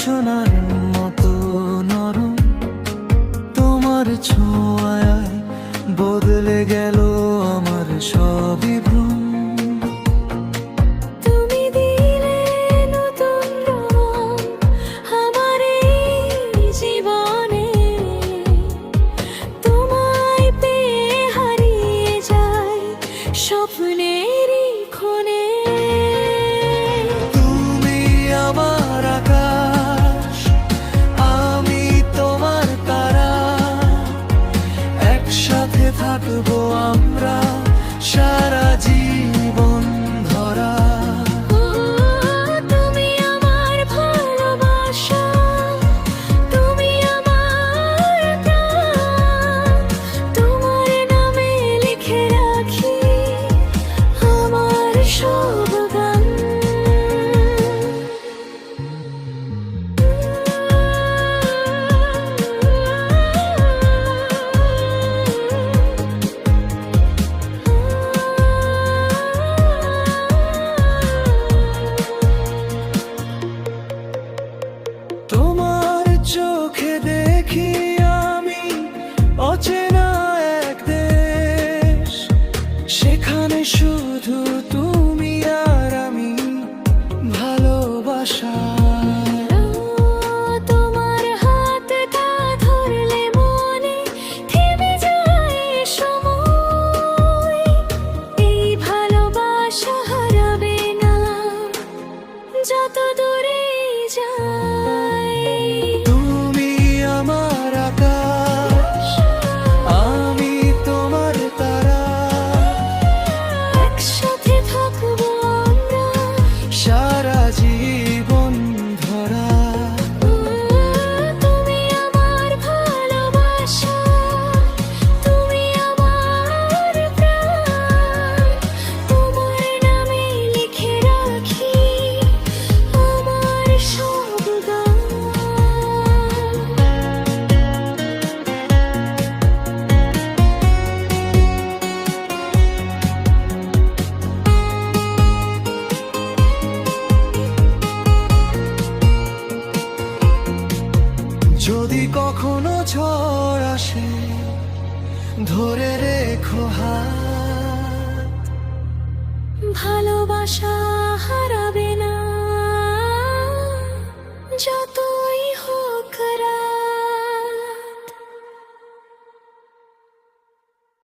সোনার মতো নরম, তোমার ছোঁয়ায় বদলে গেল আমার সবই ভ্রম। তুমি দিলে নতুন রং আমার এই জীবনে, তোমায় পেয়ে হারিয়ে যায় স্বপ্নেরই ক্ষণে। তুমি আমার আকাশ, আমি তোমার তারা, একসাথে থাকবো আমরা সারা জীবন ধরা। তুমি আমার ভালোবাসা, তুমি আমার প্রাণ, তোমার নামে লিখে রাখি আমার সব গান। তোমার চোখে দেখি আমি অচেনা এক দেশ, সেখানে শুধু তুমি আর আমি, ভালোবাসা। তোমার হাতটা ধরলে মনে থেমে যায় সময়, এই ভালোবাসা হারাবে না যত দূরে যায়। তুমি আমার আকাশ, আমি তোমার তারা, একসাথে থাকবো আমরা সারা জীবন ধরা। তুমি আমার ভালোবাসা, তুমি আমার প্রাণ, তোমার নামে লিখে রাখি আমার সব গান। যদি কখনো ঝড় আসে, ধরে রেখো হাত। ভালোবাসা হারা